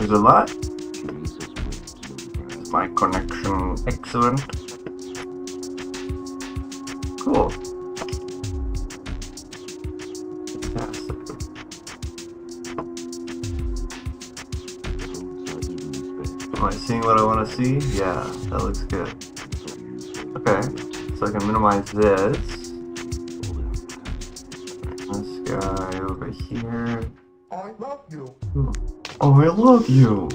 Is it live? Is my connection excellent? Cool. Fantastic. Am I seeing what I want to see? Yeah, that looks good. Okay, so I can minimize this. This guy over here. I love you. Oh, I love you.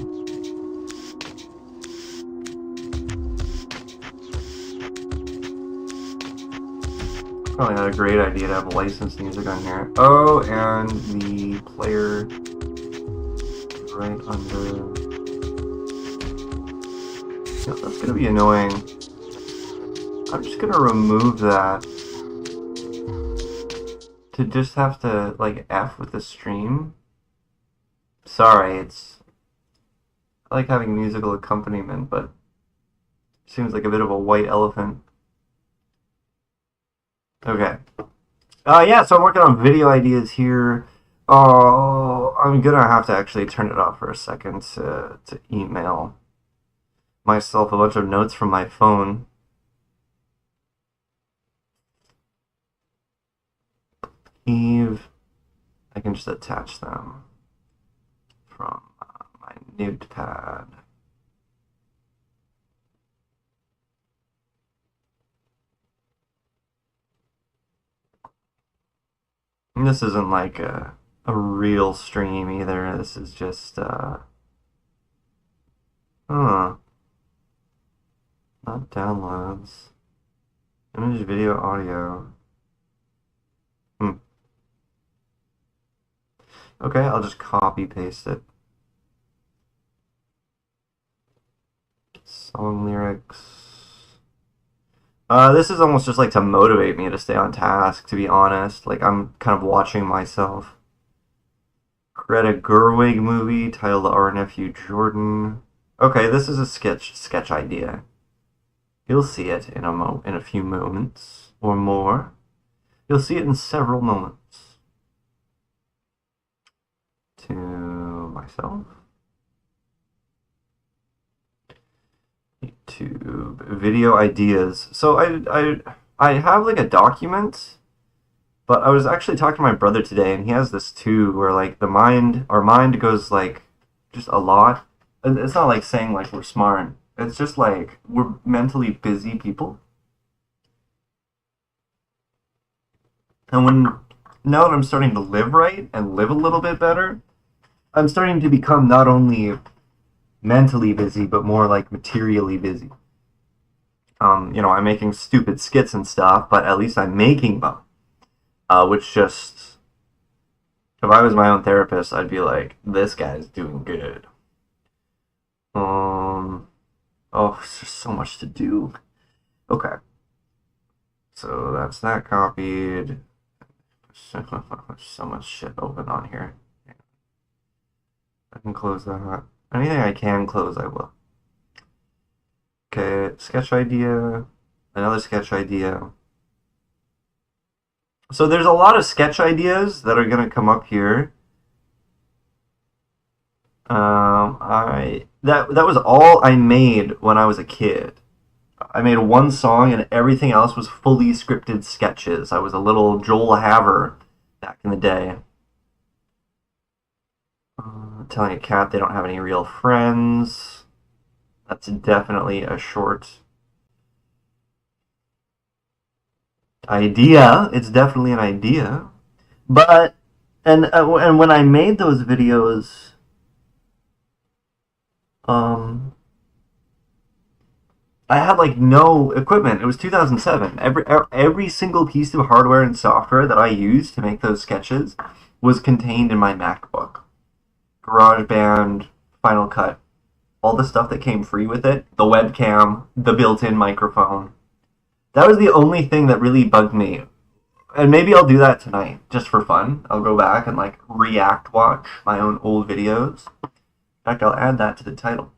Probably not a great idea to have licensed music on here. Oh, and the player right under. Yeah, that's gonna be annoying. I'm just gonna remove that to just have to like F with the stream. Sorry, I like having musical accompaniment, but it seems like a bit of a white elephant. Okay. Yeah, so I'm working on video ideas here. Oh, I'm gonna have to actually turn it off for a second to email myself a bunch of notes from my phone. Eve, I can just attach them from my notepad. And this isn't like a real stream either. This is just not downloads. Image, video, audio. Okay, I'll just copy paste it. Song lyrics. This is almost just like to motivate me to stay on task, to be honest. Like, I'm kind of watching myself. Greta Gerwig movie titled Our Nephew Jordan. Okay, this is a sketch idea. You'll see it in a few moments or more. You'll see it in several moments. To myself. YouTube video ideas. So I have like a document, but I was actually talking to my brother today, and he has this too, where like our mind goes like just a lot. It's not like saying like we're smart. It's just like we're mentally busy people. And now that I'm starting to live right and live a little bit better, I'm starting to become not only mentally busy, but more like materially busy. I'm making stupid skits and stuff, but at least I'm making them. Which just, if I was my own therapist, I'd be like, this guy's doing good. Oh, there's just so much to do. Okay. So that's that copied. So much shit open on here. I can close that. Anything I can close, I will. Okay, sketch idea. Another sketch idea. So there's a lot of sketch ideas that are going to come up here. That was all I made when I was a kid. I made one song and everything else was fully scripted sketches. I was a little Joel Haver back in the day. Telling a cat they don't have any real friends. That's definitely a short idea. It's definitely an idea. But and when I made those videos, I had like no equipment. It was 2007. Every single piece of hardware and software that I used to make those sketches was contained in my MacBook. GarageBand, Final Cut, all the stuff that came free with it, the webcam, the built-in microphone. That was the only thing that really bugged me. And maybe I'll do that tonight, just for fun. I'll go back and like react watch my own old videos. In fact, I'll add that to the title.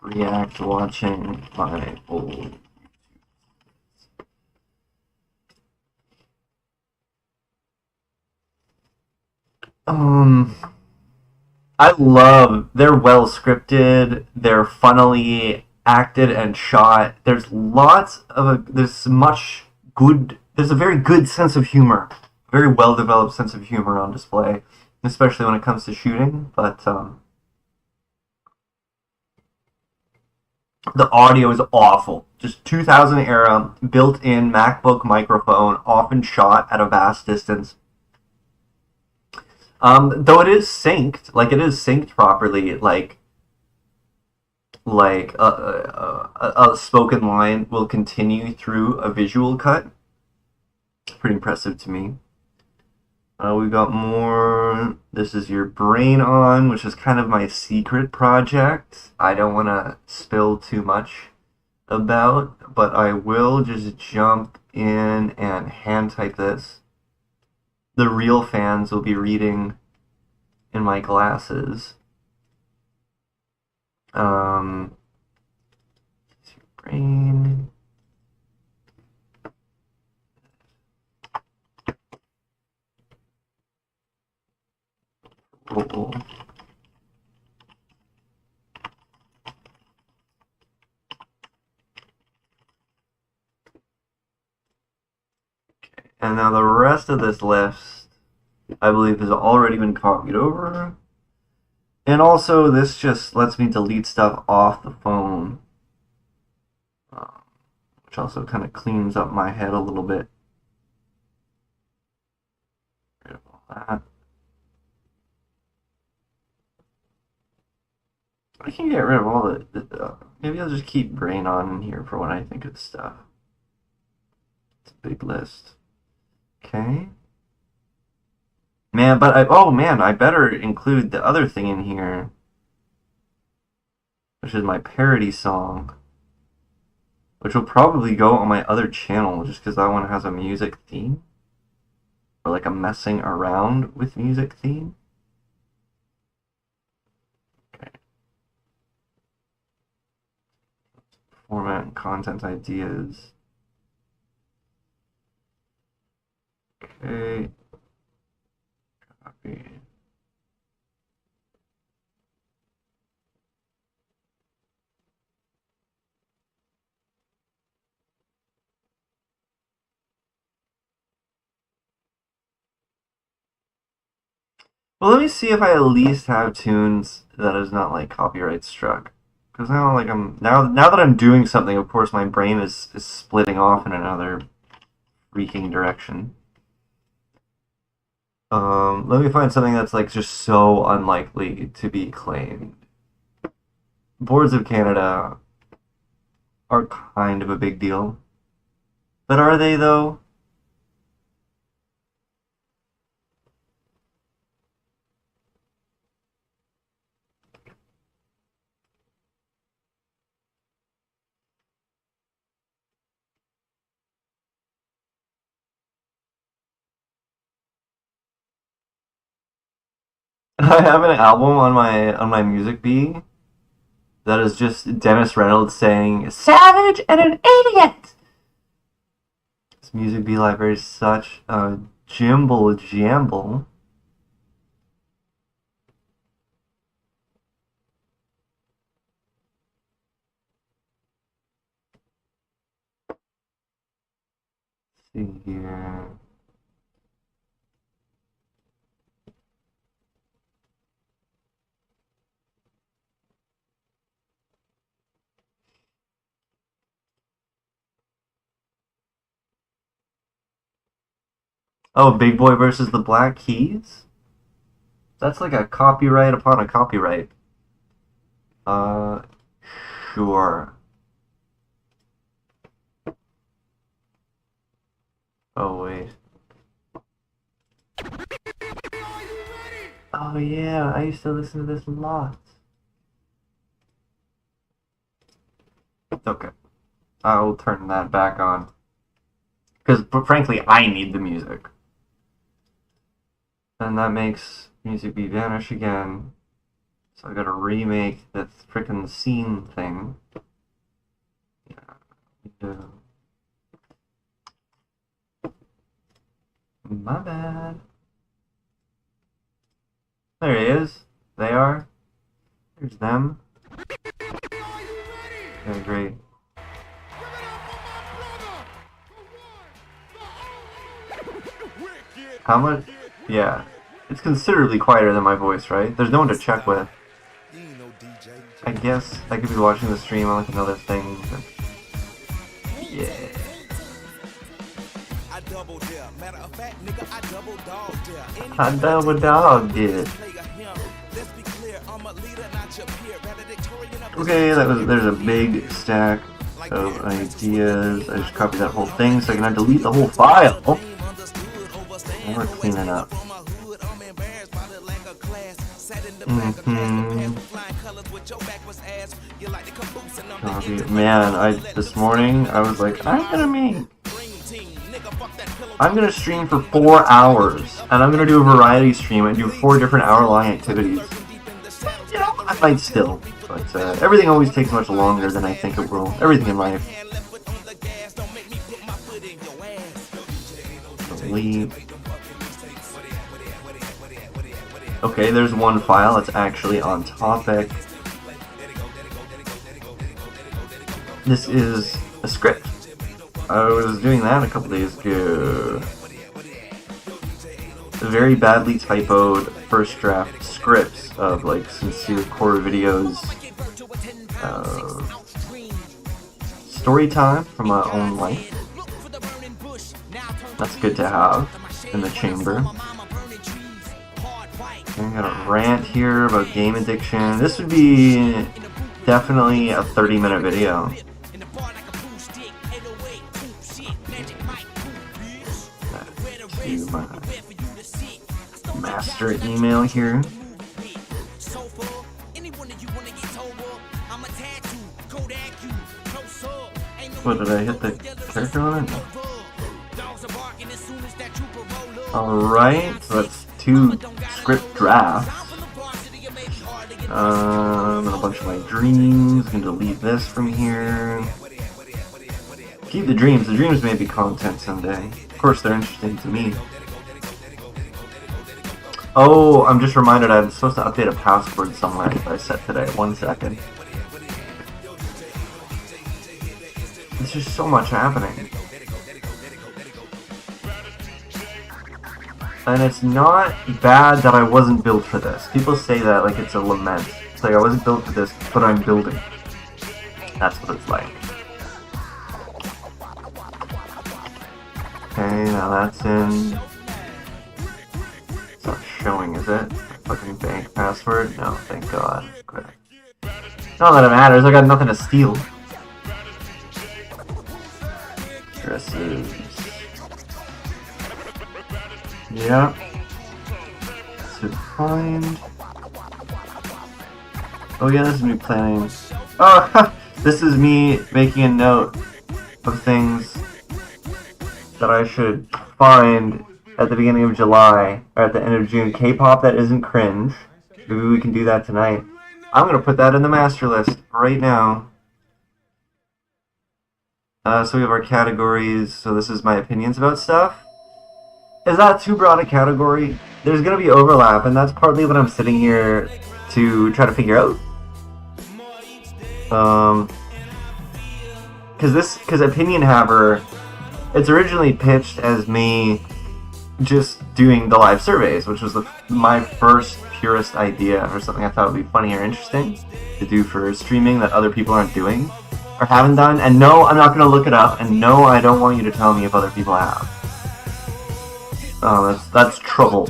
React watching my old. Um, I love they're well scripted. They're funnily acted and shot. There's much good. There's a very good sense of humor, very well developed sense of humor on display, especially when it comes to shooting. But the audio is awful. Just 2000 era built-in MacBook microphone, often shot at a vast distance. Though it is synced properly, a spoken line will continue through a visual cut. Pretty impressive to me. We got more. This is your brain on, which is kind of my secret project. I don't want to spill too much about, but I will just jump in and hand type this. The real fans will be reading in my glasses. Brain. Oh. And now the rest of this list, I believe, has already been copied over. And also, this just lets me delete stuff off the phone, which also kind of cleans up my head a little bit. Rid of all that. I can get rid of all the maybe I'll just keep brain on in here for when I think of stuff. It's a big list. Okay. Man, I better include the other thing in here, which is my parody song, which will probably go on my other channel just because that one has a music theme, or like a messing around with music theme. Okay. Format and content ideas. Okay. Copy. Well, let me see if I at least have tunes that is not like copyright struck. Because now, like now that I'm doing something, of course, my brain is splitting off in another freaking direction. Let me find something that's like just so unlikely to be claimed. Boards of Canada are kind of a big deal, but are they though? I have an album on my music bee that is just Dennis Reynolds saying "savage and an idiot." This music bee library is such a jimble jamble. Let's see here. Oh, Big Boy versus the Black Keys? That's like a copyright upon a copyright. Uh, sure. Oh, wait. Oh, yeah, I used to listen to this a lot. Okay, I'll turn that back on. Because, frankly, I need the music. And that makes music be vanish again. So I gotta remake that frickin' scene thing. Yeah. My bad. There he is. They are. There's them. They're great. How much? Yeah. It's considerably quieter than my voice, right? There's no one to check with. I guess I could be watching the stream on like another thing. But... yeah. I double dogged it. Okay, there's a big stack of ideas. I just copied that whole thing so I can delete the whole file. And we're cleaning up. Man, this morning I was like, I'm gonna stream for 4 hours, and I'm gonna do a variety stream and do 4 different hour-long activities. You know, I might still, but everything always takes much longer than I think it will. Everything in life. Delete. Okay, there's one file that's actually on topic. This is a script. I was doing that a couple days ago. Very badly typoed first draft scripts of like sincere core videos. Story time from my own life. That's good to have in the chamber. I got a rant here about game addiction. This would be definitely a 30-minute video. To my master email here. What, did I hit the character on it? Alright, so that's 2 script drafts. And a bunch of my dreams. I'm gonna delete this from here. Keep the dreams. The dreams may be content someday. Of course, they're interesting to me. Oh, I'm just reminded I'm supposed to update a password somewhere that I set today. 1 second. There's just so much happening. And it's not bad that I wasn't built for this. People say that like it's a lament. It's like I wasn't built for this, but I'm building. That's what it's like. Okay, now that's in. It's not showing, is it? Fucking bank password? No, thank God. Great. Not that it matters, I got nothing to steal. Dresses. Yeah. To find. Oh yeah, this is me planning. Oh, this is me making a note of things that I should find at the beginning of July or at the end of June. K-pop that isn't cringe. Maybe we can do that tonight. I'm gonna put that in the master list right now. So we have our categories. So this is my opinions about stuff. Is that too broad a category? There's gonna be overlap, and that's partly what I'm sitting here to try to figure out. Because Opinion Haver, it's originally pitched as me just doing the live surveys, which was my first purest idea or something I thought would be funny or interesting to do for streaming that other people aren't doing or haven't done. And no, I'm not going to look it up, and no, I don't want you to tell me if other people have. Oh, that's trouble.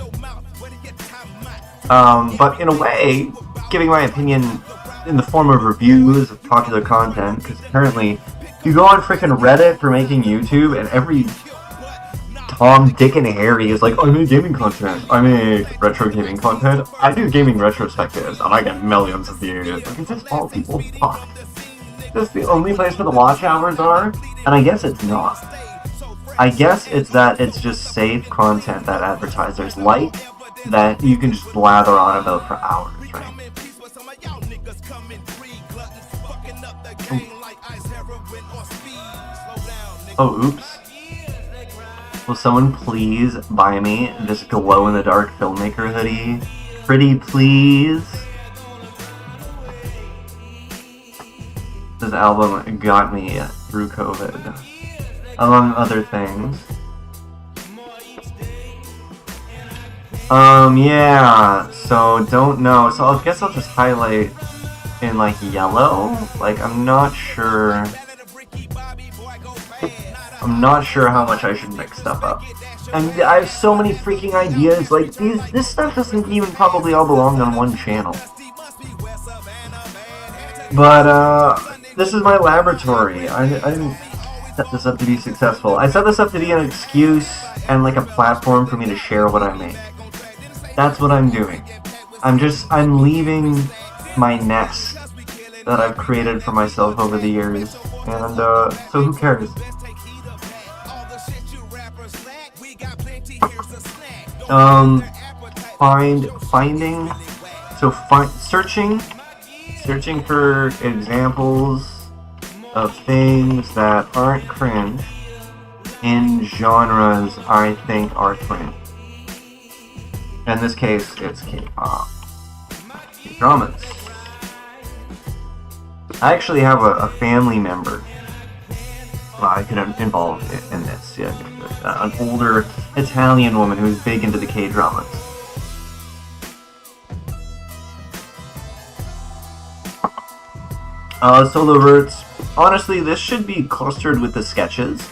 But in a way, giving my opinion in the form of reviews of popular content, because apparently you go on freaking Reddit for making YouTube, and every Tom, Dick, and Harry is like, I make gaming content, I make retro gaming content, I do gaming retrospectives, and I get millions of views. Like, is this all people fuck? Is this the only place where the watch hours are? And I guess it's not. I guess it's that it's just safe content that advertisers like, that you can just blather on about for hours, right? Oh, oops. Will someone please buy me this glow-in-the-dark filmmaker hoodie Pretty Please. This album got me through COVID, among other things. Yeah, so don't know. So I guess I'll just highlight in like yellow. Like I'm not sure how much I should mix stuff up. And I have so many freaking ideas. Like this stuff doesn't even probably all belong on one channel. But this is my laboratory. I didn't set this up to be successful. I set this up to be an excuse and like a platform for me to share what I make. That's what I'm doing. I'm leaving my nest that I've created for myself over the years. And so who cares? Searching for examples of things that aren't cringe in genres I think are cringe. In this case, it's K-pop, K-dramas. I actually have a family member I could involve in this. Yeah, an older Italian woman who's big into the K-dramas. Solo verts. Honestly, this should be clustered with the sketches,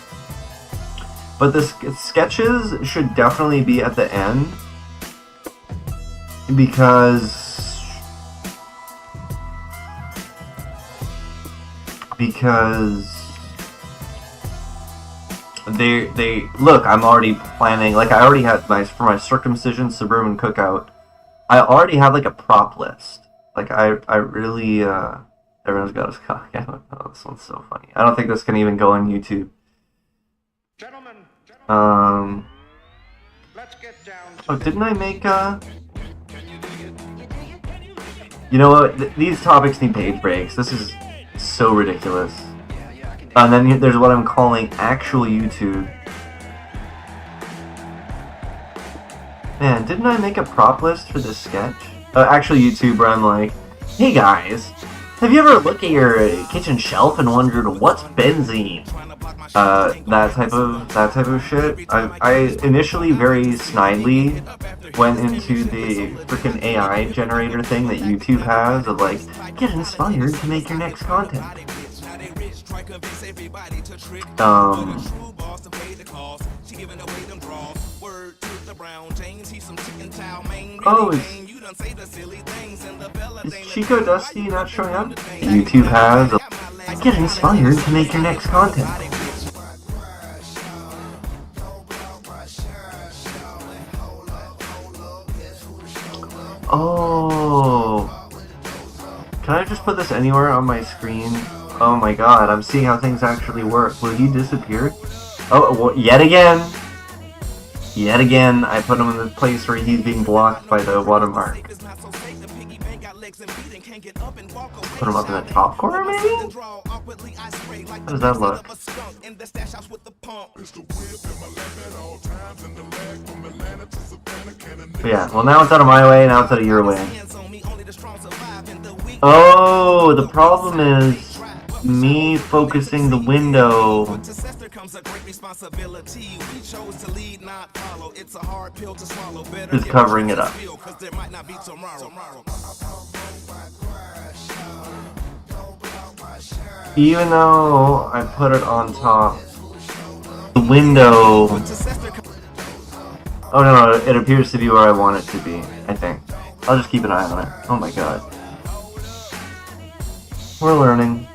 but the sketches should definitely be at the end because they look. I'm already planning. Like I already had for my circumcision suburban cookout. I already have like a prop list. Like I really. Everyone's got his cock out. Oh, this one's so funny. I don't think this can even go on YouTube. Oh, didn't I make You know what? These topics need page breaks. This is so ridiculous. And then there's what I'm calling actual YouTube. Man, didn't I make a prop list for this sketch? Actual YouTube where I'm like, hey guys, have you ever looked at your kitchen shelf and wondered what's benzene? That type of shit. I initially very snidely went into the freaking AI generator thing that YouTube has of like, get inspired to make your next content. Oh, is Chico Dusty not showing up? YouTube has get inspired to make your next content. Oh, can I just put this anywhere on my screen? Oh my god, I'm seeing how things actually work. Will he disappear? Oh, well, yet again, I put him in the place where he's being blocked by the watermark. Put him up in the top corner, maybe? How does that look? Yeah, well now it's out of my way, now it's out of your way. Oh, the problem is me focusing the window is covering it up. Even though I put it on top, the window... Oh no, it appears to be where I want it to be, I think. I'll just keep an eye on it. Oh my god. We're learning.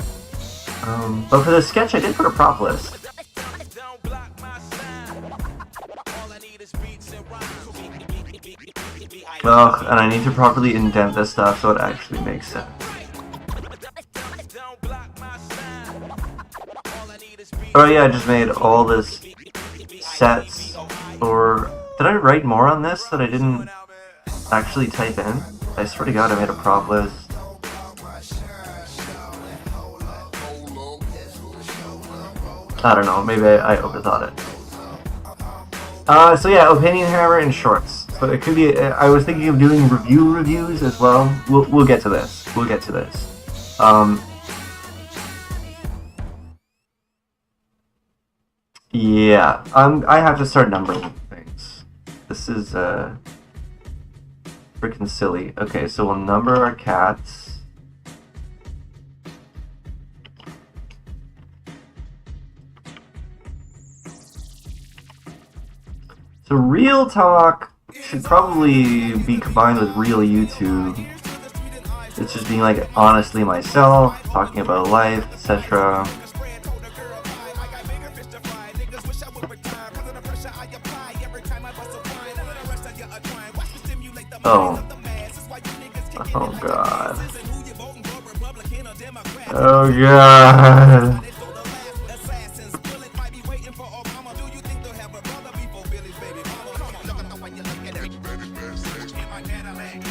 But for the sketch, I did put a prop list. Ugh, and I need to properly indent this stuff so it actually makes sense. Oh yeah, I just made all this sets, or... Did I write more on this that I didn't actually type in? I swear to god I made a prop list. I don't know, maybe I overthought it. So yeah, opinion hammer in shorts. So it could be. I was thinking of doing reviews as well. We'll get to this. We'll get to this. Yeah. I have to start numbering things. This is freaking silly. Okay, so we'll number our cats. So real talk should probably be combined with real YouTube. It's just being like honestly myself, talking about life, etc. Oh. Oh god. Oh god.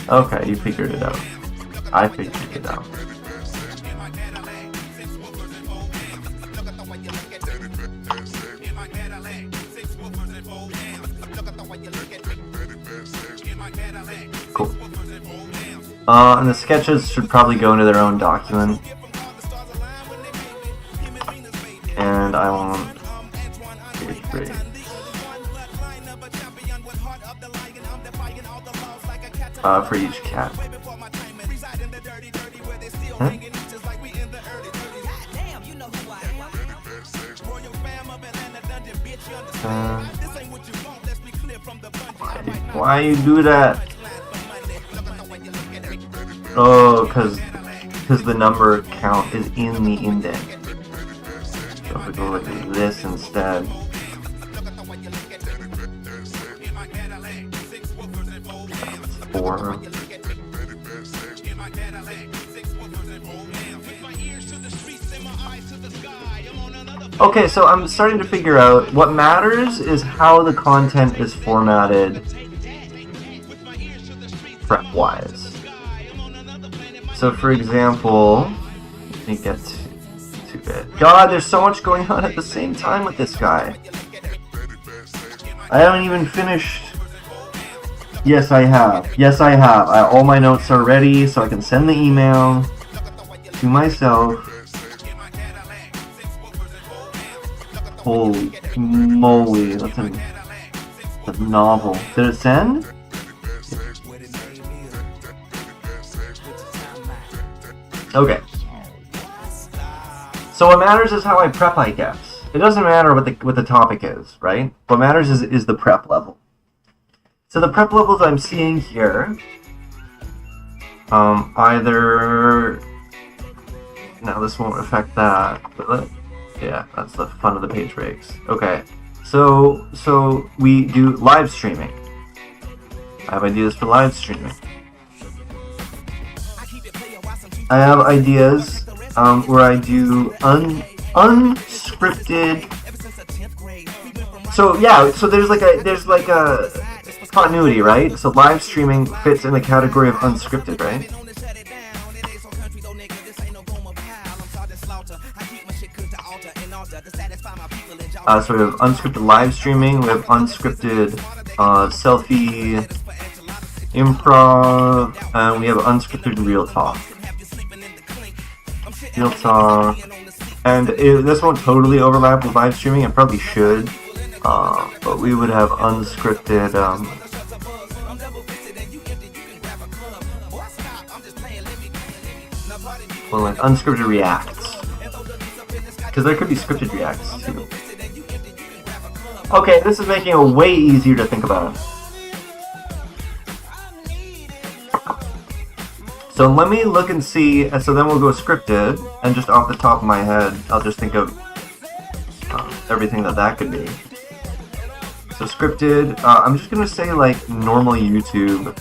Okay, you figured it out. I figured it out. Cool. And the sketches should probably go into their own document. And I want page break. For each cat. Huh? Why you do that? Oh, because the number count is in the index. So if we go like this instead. Four. Okay, so I'm starting to figure out what matters is how the content is formatted prep-wise. So for example, let me get to it. God, there's so much going on at the same time with this guy. I haven't even finished. Yes, I have. Yes, I have. All my notes are ready, so I can send the email to myself. Holy moly, that's a novel. Did it send? Okay. So what matters is how I prep, I guess. It doesn't matter what the topic is, right? What matters is the prep level. So the prep levels I'm seeing here, either, now this won't affect that, but yeah, that's the fun of the page breaks. Okay, so we do live streaming. I have ideas for live streaming. I have ideas where I do unscripted. So yeah, so there's like a continuity, right? So live streaming fits in the category of unscripted, right? So we have unscripted live streaming, we have unscripted selfie improv, and we have unscripted real talk. Real talk. And this won't totally overlap with live streaming, it probably should. But we would have unscripted well, like unscripted reacts, because there could be scripted reacts too. Okay, this is making it way easier to think about. So let me look and see, and so then we'll go scripted, and just off the top of my head, I'll just think of everything that could be. So scripted, I'm just gonna say like normal YouTube,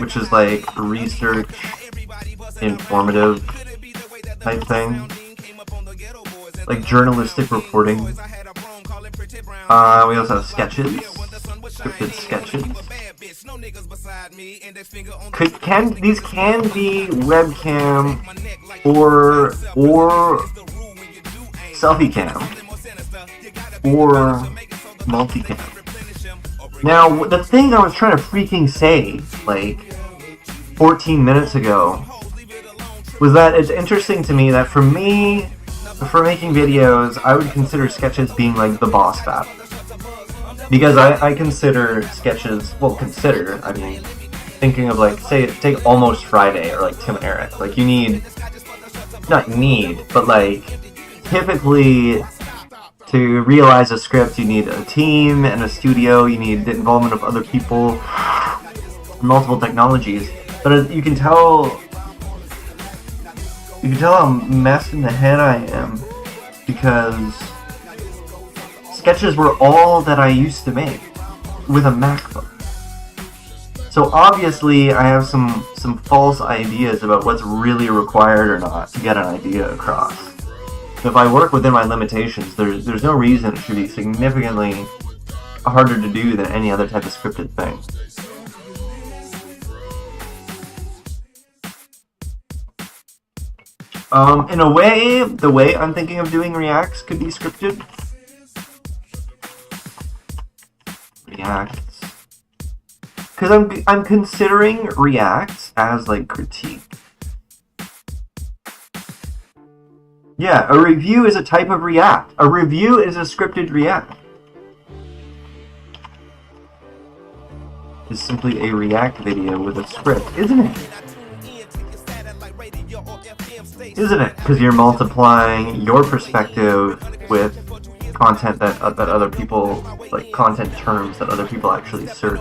which is like research, informative type thing, like journalistic reporting. We also have sketches, scripted sketches. These can be webcam or selfie cam or multicam. Now, the thing I was trying to freaking say, like, 14 minutes ago, was that it's interesting to me that for me, for making videos, I would consider sketches being like the boss battle. Because I consider sketches, I mean, thinking of like, say, take Almost Friday or like Tim and Eric. Like, you need, not need, but like, typically to realize a script, you need a team and a studio, you need the involvement of other people, multiple technologies. But you can tell how messed in the head I am, because sketches were all that I used to make with a MacBook. So obviously I have some false ideas about what's really required or not to get an idea across. If I work within my limitations, there's no reason it should be significantly harder to do than any other type of scripted thing. In a way, the way I'm thinking of doing reacts could be scripted. Reacts. Because I'm considering reacts as like critique. Yeah, a review is a type of react. A review is a scripted react. It's simply a react video with a script, isn't it? Isn't it? Because you're multiplying your perspective with content that other people, like content terms that other people actually search.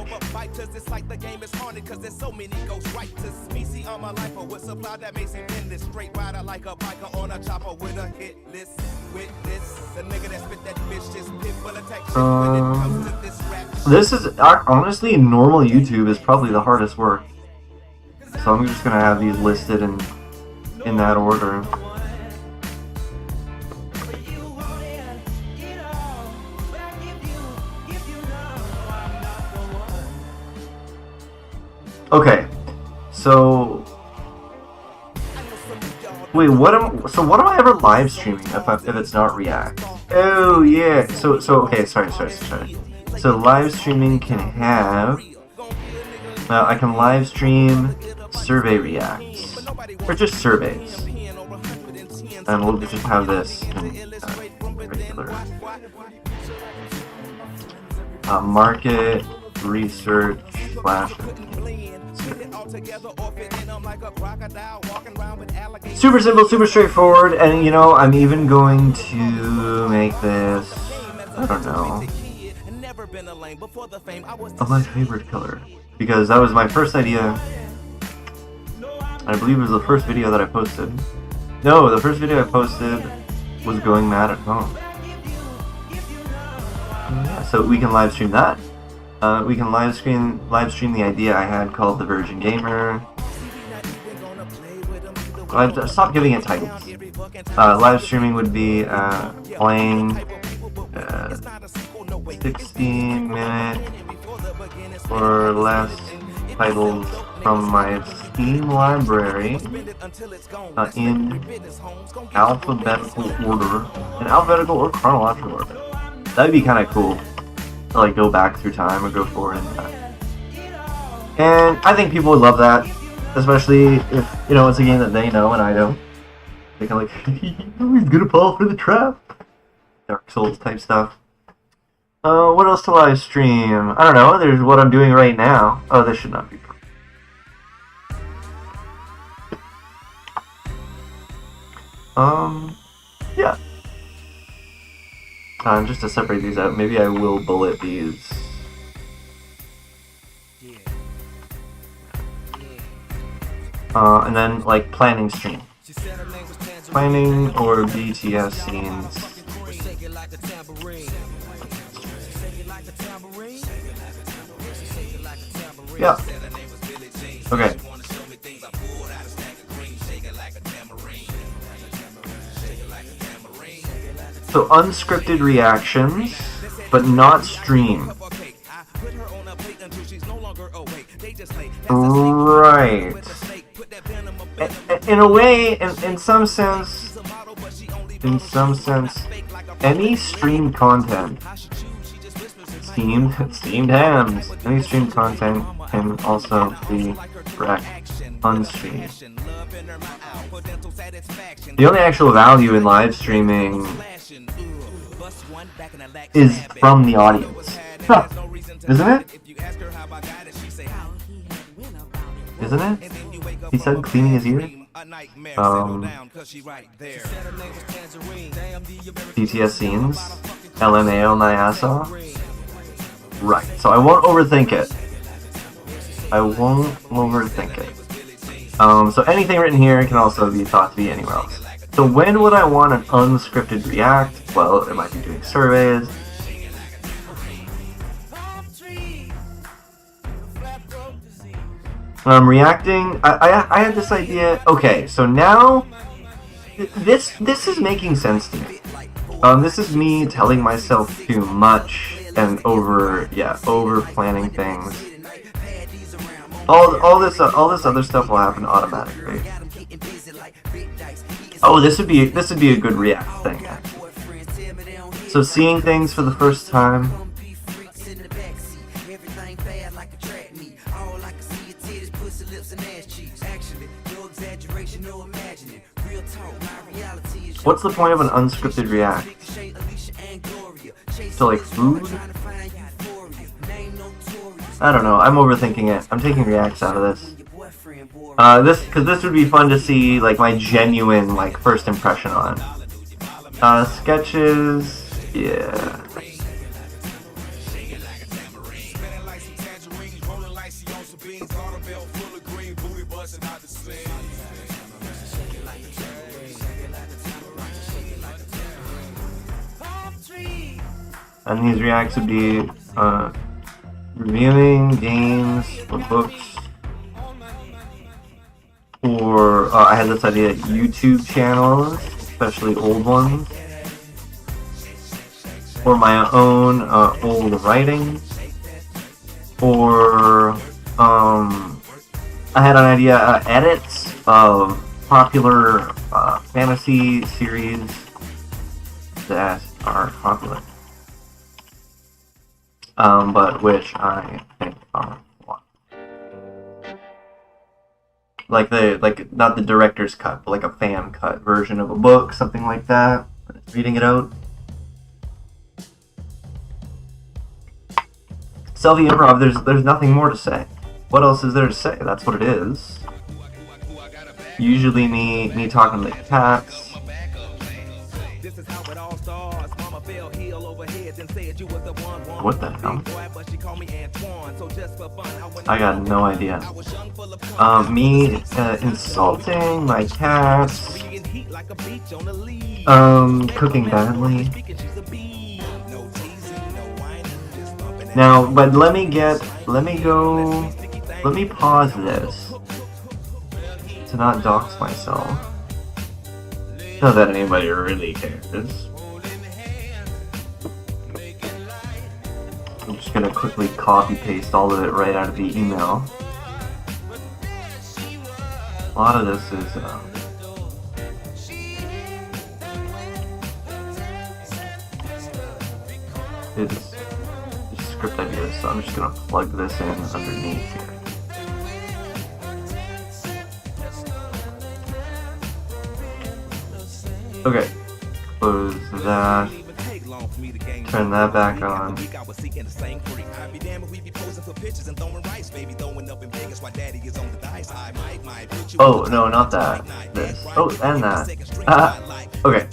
This is honestly, normal YouTube is probably the hardest work. So I'm just gonna have these listed in that order. Okay, so wait, what am I ever live streaming if it's not React? Oh yeah, so okay, sorry. So live streaming can have I can live stream survey reacts or just surveys, and we'll just have this in regular market research / super simple, super straightforward, and you know, I'm even going to make this, I don't know, of my favorite color, because that was my first idea. I believe it was the first video that I posted. No, the first video I posted was going mad at home. Yeah, so we can live stream that. We can live stream the idea I had called the Virgin Gamer. I've stopped giving it titles. Live streaming would be playing 16-minute or less titles from my Steam library in alphabetical order, in alphabetical or chronological order. That'd be kind of cool to like go back through time or go forward in time. And I think people would love that, especially if, you know, it's a game that they know and I don't. They can like, he's gonna fall for the trap. Dark Souls type stuff. What else to live stream? I don't know, there's what I'm doing right now. Oh, this should not be. Yeah. Just to separate these out, maybe I will bullet these. And then, like, planning stream. Planning or BTS scenes. Yeah. Okay. So unscripted reactions, but not stream. Right. In a way, in some sense, any streamed content Steamed hams. Any streamed content can also be unstreamed. The only actual value in live streaming is from the audience. Huh. Isn't it? Isn't it? He said cleaning his ear? BTS scenes? LMAO Nyasa? Right, so I won't overthink it. So anything written here can also be thought to be anywhere else. So when would I want an unscripted react? Well, it might be doing surveys. Reacting. I had this idea. Okay, so now this is making sense to me. This is me telling myself too much and over planning things. All this other stuff will happen automatically. Oh, this would be a good react thing, actually. So seeing things for the first time. What's the point of an unscripted react? To like food? I don't know. I'm overthinking it. I'm taking reacts out of this. Because this would be fun to see like my genuine like first impression on. Sketches, yeah. And these reacts would be reviewing games or books, or I had this idea: YouTube channels, especially old ones, or my own old writing, or I had an idea: edits of popular fantasy series that are popular. But which I think are what? Like not the director's cut, but like a fan cut version of a book, something like that. Reading it out. Selfie improv, there's nothing more to say. What else is there to say? That's what it is. Usually me talking to the cats. What the hell? I got no idea. Me insulting my cats. Cooking badly. Now, but let me pause this to not dox myself. Not that anybody really cares. I'm just gonna quickly copy paste all of it right out of the email. A lot of this is it's script ideas, so I'm just gonna plug this in underneath here. Okay, close that. Turn that back on. Oh, no, not that. This. Oh, and that. Okay.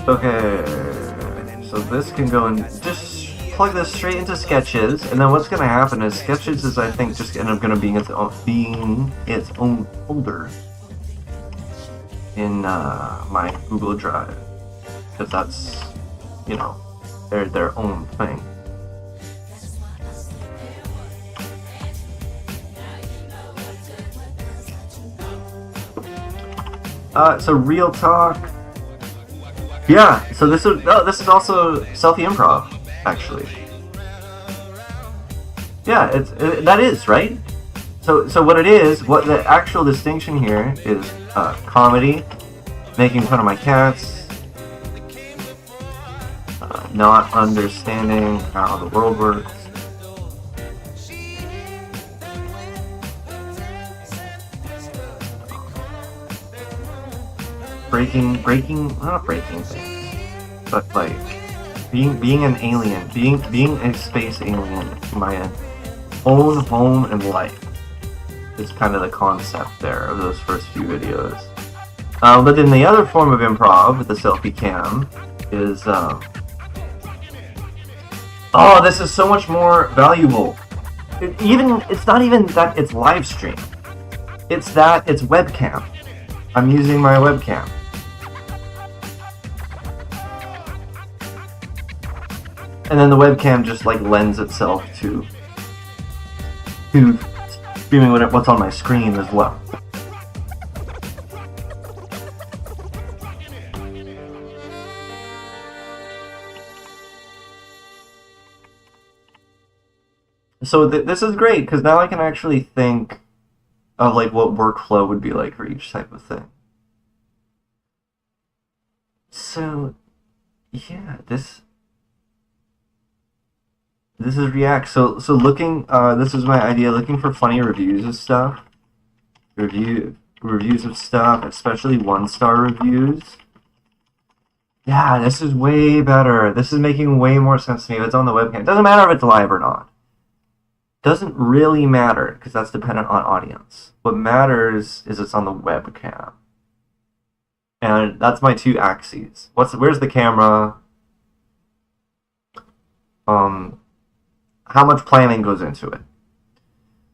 Okay. So this can go in. Just plug this straight into Sketches, and then what's going to happen is Sketches is, I think, just end up going to be its own folder in my Google Drive, because that's, you know, their own thing. So real talk. Yeah. So this is also selfie improv, actually. Yeah, that is right. So what it is, what the actual distinction here is comedy, making fun of my cats, not understanding how the world works. Not breaking things, but like being an alien, being a space alien in my own home and life is kind of the concept there of those first few videos. But then the other form of improv with the selfie cam is, oh, this is so much more valuable. It's not even that it's live stream. It's that it's webcam. I'm using my webcam. And then the webcam just like lends itself to streaming what's on my screen as well. So this is great because now I can actually think of like what workflow would be like for each type of thing. So yeah, this is React. So looking, this is my idea. Looking for funny reviews of stuff, reviews of stuff, especially 1-star reviews. Yeah, this is way better. This is making way more sense to me if it's on the webcam. It doesn't matter if it's live or not. Doesn't really matter because that's dependent on audience. What matters is it's on the webcam. And that's my two axes. Where's the camera? How much planning goes into it?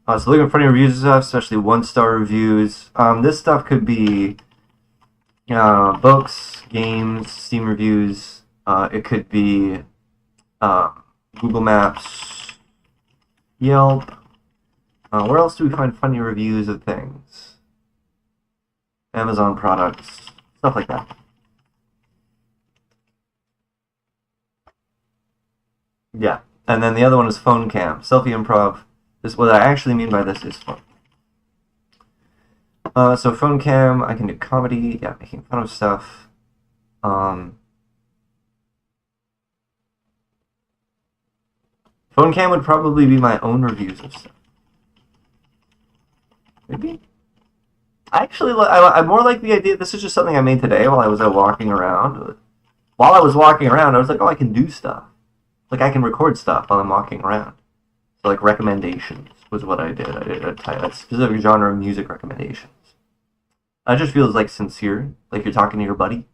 So looking for funny reviews and stuff, especially 1-star reviews. This stuff could be books, games, Steam reviews. It could be Google Maps, Yelp. Where else do we find funny reviews of things? Amazon products, stuff like that. Yeah. And then the other one is phone cam, selfie improv. What I actually mean by this is fun. So phone cam, I can do comedy, yeah, making fun of stuff. Phone cam would probably be my own reviews of stuff. Maybe. I more like the idea. This is just something I made today while I was out walking around. While I was walking around, I was like, oh, I can do stuff. Like, I can record stuff while I'm walking around. So, like, recommendations was what I did. I did a specific genre of music recommendations. It just feels, like, sincere. Like you're talking to your buddy.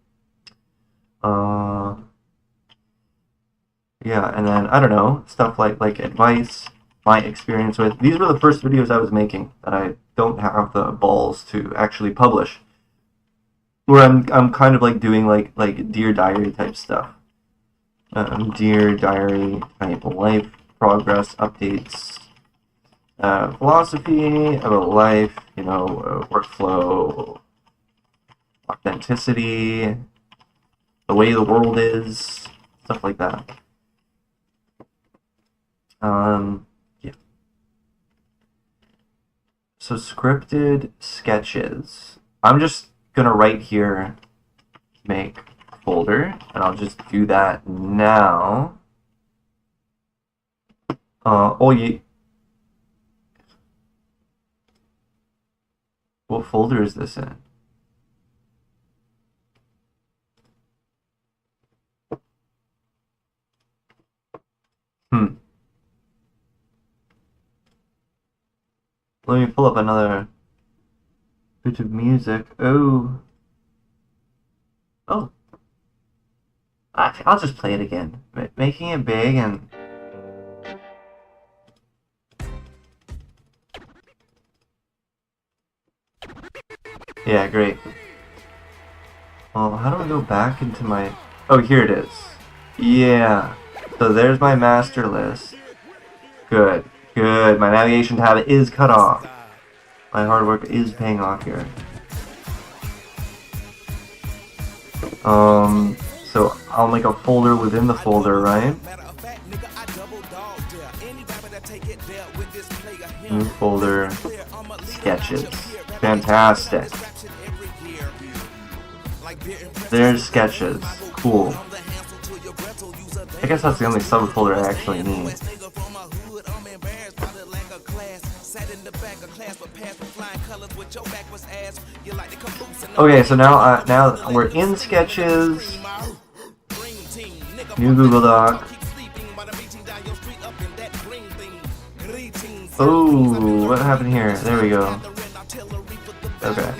Yeah, and then, I don't know, stuff like advice, my experience with... These were the first videos I was making that I don't have the balls to actually publish. Where I'm kind of, like, doing, like Dear Diary type stuff. Dear Diary type life progress updates, philosophy about life, you know, workflow, authenticity, the way the world is, stuff like that. Yeah. So scripted sketches. I'm just gonna write here, make folder, and I'll just do that now. Oh yeah. What folder is this in? Let me pull up another bit of music. Oh. I'll just play it again. Making it big and... Yeah, great. Well, how do I go back into my... Oh, here it is. Yeah. So there's my master list. Good. Good. My navigation tab is cut off. My hard work is paying off here. So I'll make a folder within the folder, right? New folder, sketches. Fantastic. There's sketches. Cool. I guess that's the only subfolder I actually need. Okay, so now we're in Sketches. New Google Doc. Oh, what happened here? There we go. Okay.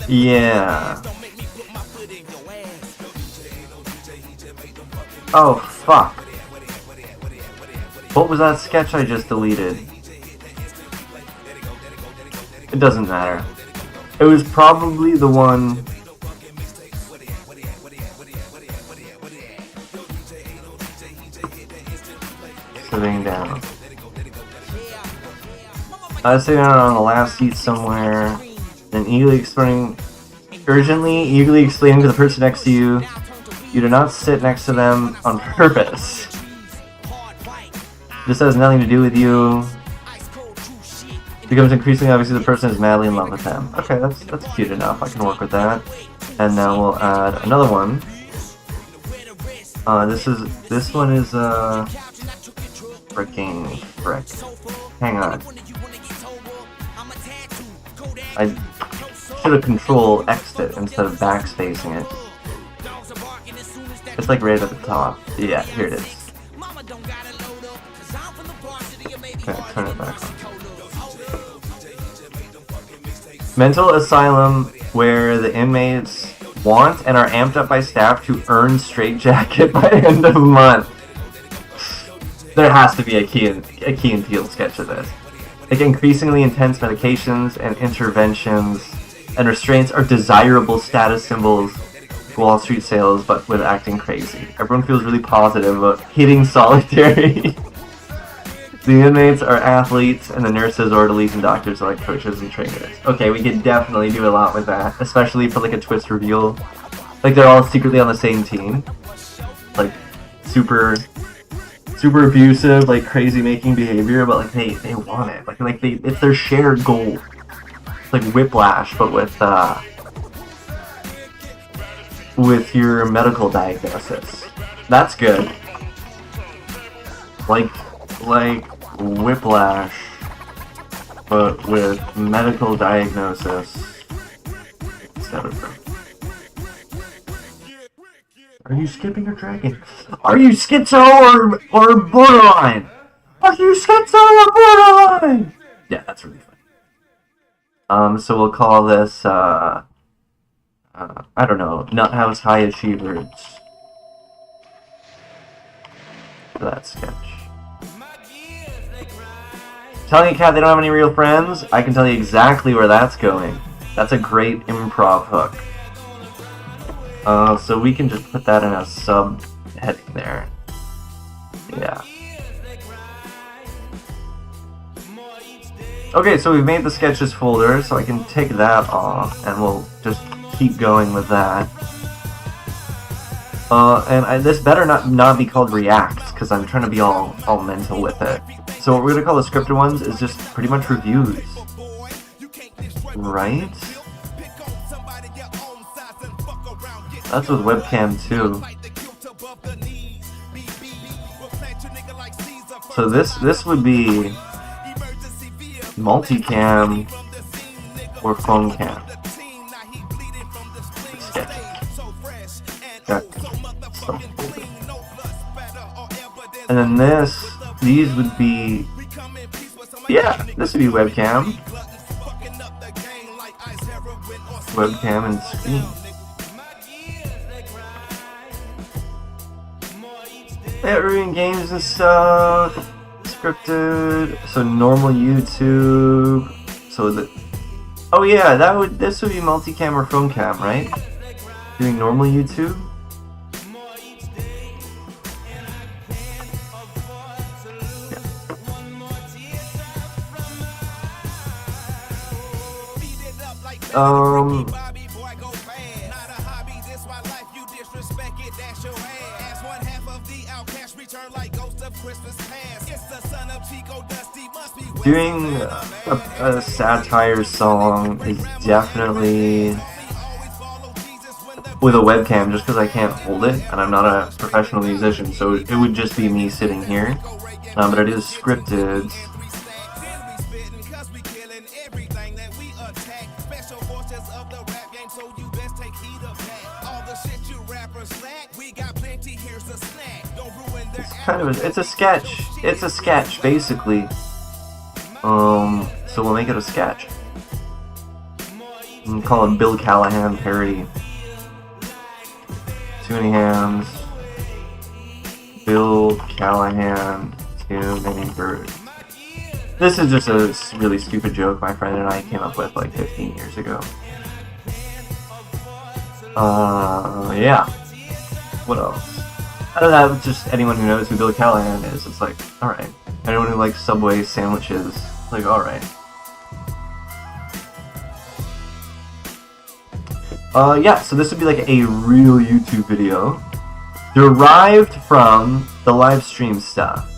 Yeah. Oh, fuck. What was that sketch I just deleted? It doesn't matter. It was probably the one... sitting down. I was sitting down on the last seat somewhere, and eagerly explaining to the person next to you, you do not sit next to them on purpose. This has nothing to do with you. It becomes increasingly obvious the person is madly in love with them. Okay, that's cute enough. I can work with that. And now we'll add another one. This one is freaking frick. Hang on. I should have Control X'd it instead of backspacing it. It's like right at the top. Yeah, here it is. Okay, turn it back on. Mental asylum where the inmates want and are amped up by staff to earn straitjacket by end of month. There has to be a Key and Peele sketch of this. Like, increasingly intense medications and interventions and restraints are desirable status symbols to Wall Street sales, but with acting crazy. Everyone feels really positive about hitting solitary. The inmates are athletes, and the nurses, orderlies, and doctors are like coaches and trainers. Okay, we could definitely do a lot with that, especially for like a twist reveal. Like, they're all secretly on the same team. Like, super abusive, like crazy making behavior, but like they want it. It's their shared goal. It's like Whiplash, but with your medical diagnosis. That's good. Like Whiplash, but with medical diagnosis instead of. Are you skipping or dragging? Are you schizo or borderline? Are you schizo or borderline? Yeah, that's really funny. So we'll call this, I don't know, Nuthouse High Achievers. For that sketch. Telling a cat they don't have any real friends? I can tell you exactly where that's going. That's a great improv hook. So we can just put that in a sub-heading there. Yeah. Okay, so we've made the sketches folder, so I can take that off, and we'll just keep going with that. This better not be called React, because I'm trying to be all mental with it. So what we're going to call the scripted ones is just pretty much reviews. Right? That's with webcam too. So this would be multicam or phone cam. And then these would be, yeah, this would be webcam. Webcam and screen. Yeah, reviewing games and stuff. Scripted. So normal YouTube. Oh yeah, this would be multicam or phone cam, right? Doing normal YouTube. Doing a satire song is definitely with a webcam just because I can't hold it, and I'm not a professional musician, so it would just be me sitting here. But it is scripted. It's kind of it's a sketch. It's a sketch, basically. So we'll make it a sketch. And call it Bill Callahan parody. Too many hands. Bill Callahan. Too many birds. This is just a really stupid joke my friend and I came up with like 15 years ago. Yeah. What else? I don't know, just anyone who knows who Bill Callahan is, it's like, alright. Anyone who likes Subway sandwiches, like, alright. Yeah, so this would be like a real YouTube video, derived from the live stream stuff.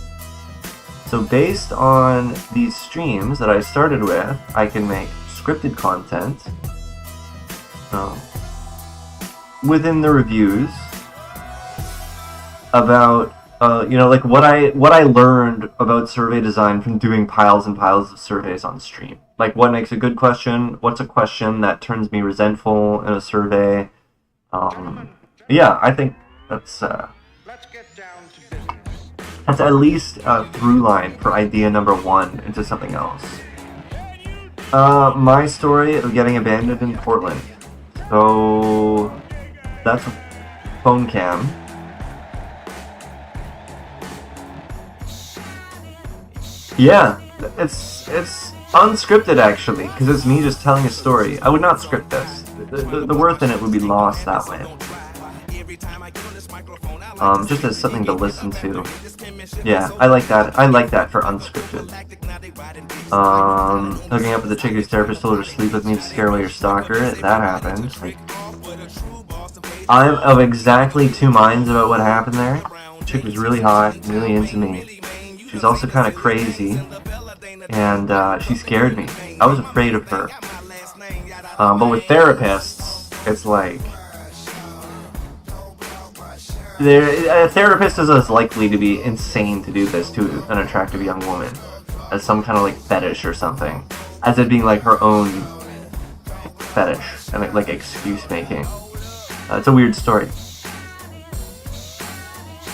So based on these streams that I started with, I can make scripted content within the reviews about you know, like what I learned about survey design from doing piles and piles of surveys on stream. Like what makes a good question, what's a question that turns me resentful in a survey. Yeah, I think that's at least a through line for idea number 1 into something else. My story of getting abandoned in Portland. So that's a phone cam. Yeah, it's unscripted actually, because it's me just telling a story. I would not script this. The worth in it would be lost that way. Just as something to listen to. Yeah, I like that. I like that for unscripted. Hooking up with a chick whose therapist told her to sleep with me to scare away your stalker. That happened. I'm of exactly 2 minds about what happened there. The chick was really hot, really into me. She's also kind of crazy, and she scared me. I was afraid of her. But with therapists, it's like a therapist is as likely to be insane to do this to an attractive young woman as some kind of like fetish or something, as it being like her own fetish and like excuse making. It's a weird story.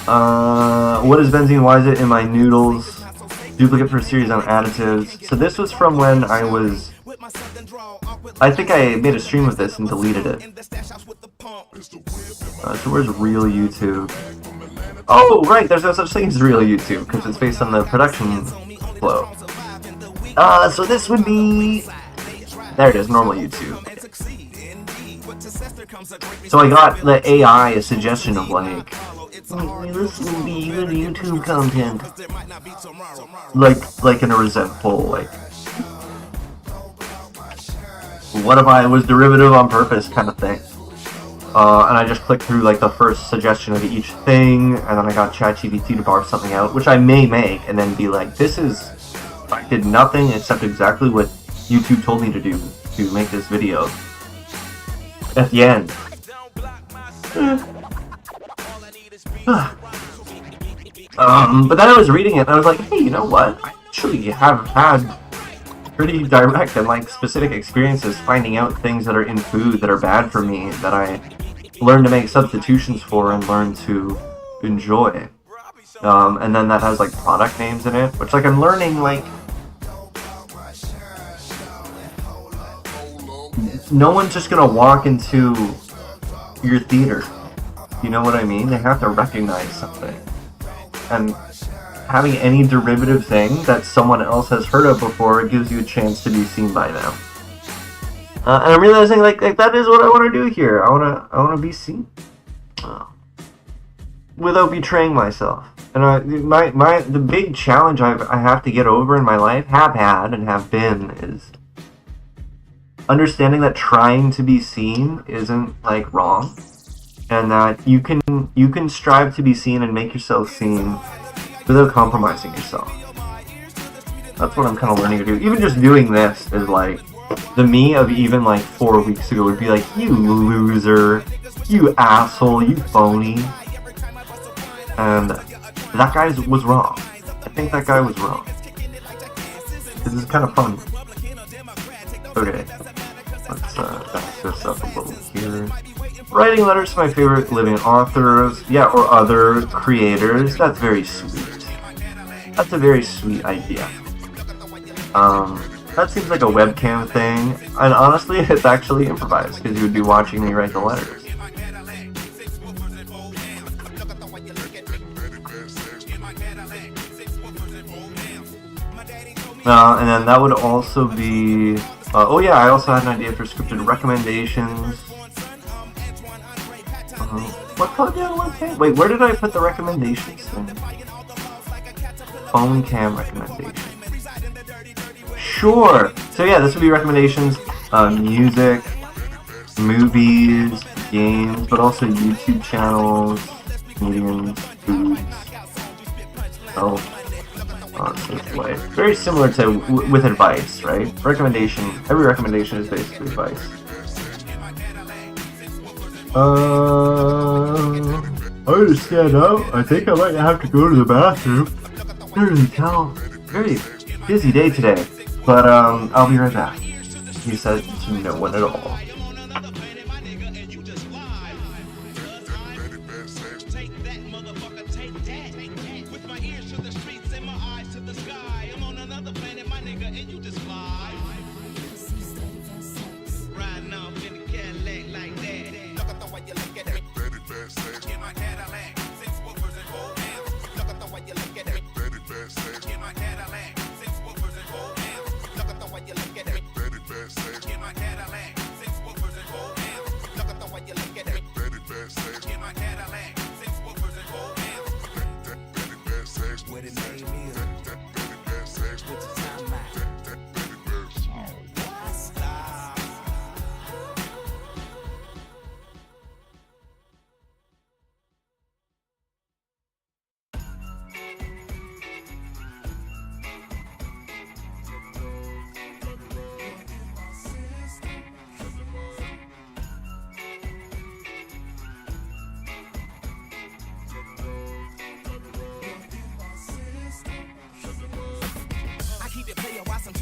What is benzene? Why is it in my noodles? Duplicate for a series on additives. So this was from when I was... I think I made a stream of this and deleted it. So where's real YouTube? Oh, right, there's no such thing as real YouTube, because it's based on the production flow. So this would be... There it is, normal YouTube. So I got the AI a suggestion of like, this will be good YouTube content. Like in a resentful, like, what if I was derivative on purpose kind of thing. And I just clicked through like the first suggestion of each thing, and then I got ChatGPT to barf something out, which I may make, and then be like, this is, I did nothing except exactly what YouTube told me to do to make this video. At the end. But then I was reading it and I was like, hey, you know what? I actually have had pretty direct and like specific experiences finding out things that are in food that are bad for me that I learned to make substitutions for and learn to enjoy. And then that has like product names in it, which like I'm learning like no one's just gonna walk into your theater. You know what I mean? They have to recognize something. And having any derivative thing that someone else has heard of before gives you a chance to be seen by them. And I'm realizing like that is what I want to do here. I wanna be seen without betraying myself. And the big challenge I have to get over in my life, have had and have been, is understanding that trying to be seen isn't like wrong, and that you can strive to be seen and make yourself seen without compromising yourself. That's what I'm kind of learning to do. Even just doing this is like, the me of even like 4 weeks ago would be like, you loser, You asshole, you phony. And that guy was wrong. I think that guy was wrong. This is kind of fun. Okay, let's back this up a little here. Writing letters to my favorite living authors, yeah, or other creators. That's very sweet. That's a very sweet idea. That seems like a webcam thing, and honestly, it's actually improvised because you would be watching me write the letters. And then that would also be. Oh yeah, I also had an idea for scripted recommendations. What color did I want to Wait, where did I put the recommendations thing? Phone cam recommendations. Sure! So yeah, this would be recommendations, music, movies, games, but also YouTube channels, comedians, foods, health, safe life. Very similar to with advice, right? Recommendation, every recommendation is basically advice. I gotta stand up. I think I might have to go to the bathroom. I can't really tell. Very busy day today. But I'll be right back. He said to no one at all.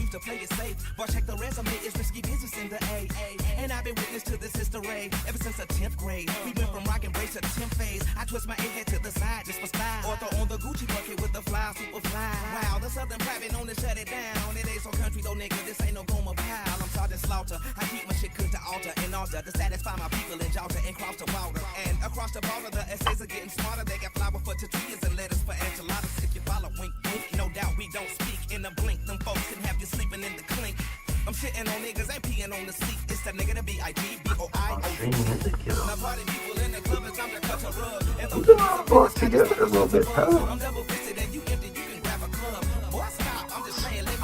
To play it safe, but check the resume, it's risky business in the AA. And I've been witness to this history ever since the 10th grade. We went from rock and brace to the 10th phase. I twist my head to the side just for style. Or throw on the Gucci bucket with the fly, super fly. Wow, the Southern private known to shut it down. It ain't so country though, nigga, this ain't no Goma pile. I'm Sergeant Slaughter, I keep my shit cooked to altar and altar to satisfy my people in Georgia and cross the water. And across the border, the essays are getting smarter. They got flour for tortillas and lettuce for enchiladas. If you follow, wink, wink, no doubt we don't speak in a blink. Them folks can have you sleeping in the clink. I'm shitting on niggas, ain't peeing on the seat. It's that nigga, the B-I-G-B-O-I-O-T. Now party people in the club, it's time to cut a rug. And those Work together a little bit, pal. I'm double fisted and you empty, you can grab a club. Boy, stop, I'm just saying, let me.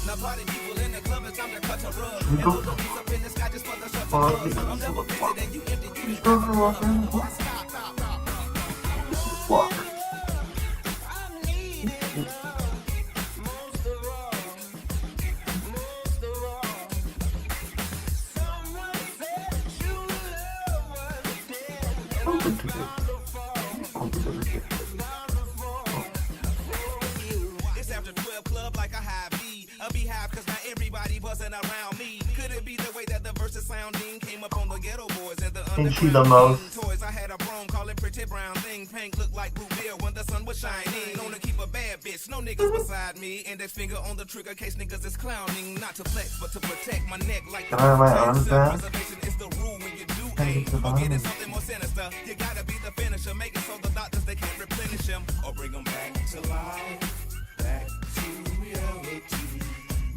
Now party people in the club, it's time to cut a rug. And those ladies up in the sky just for the shut. I'm double fisted and you empty, you can grab a club. Boy, stop, stop, stop. Walk. It's after 12 club like a high B. A beehive cause not everybody wasn't around me. Could it be the way that the verses sounding came up on the ghetto boys and the Ain't she the most? toys? I had a broom, call it pretty brown thing. Pink looked like root beer when the sun was shining. Known to keep a bad bitch, no niggas beside me. Index finger on the trigger case niggas is clowning. Not to flex, but to protect my neck like the self-preservation is the rule when you do aim. Or getting something more sinister. You gotta be the finisher. Make it so the doctors they can't replenish him. Or bring them back to life. Back to reality.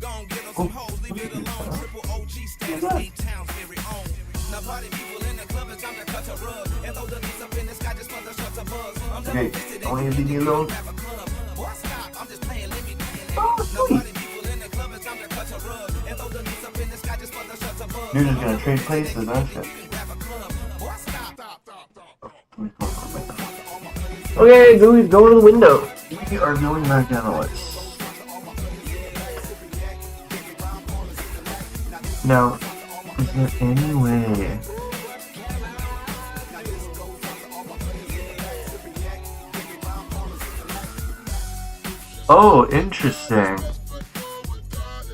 Gon' get them some hoes, leave it alone. Triple OG status, 8 towns very own. Now party people in the club, it's time to cut a rug. And throw the leaves up in the sky just for the shut the buzz. I'm Okay, I want you to leave me alone. Boy, stop, I'm just playing, let me. Now party people in the club, it's time to cut a rug. And throw the leaves up in the sky just for the shut the buzz. You're just gonna trade places, aren't you? Okay, go to the window. We are going back down the list. Now, is there any way Oh, interesting.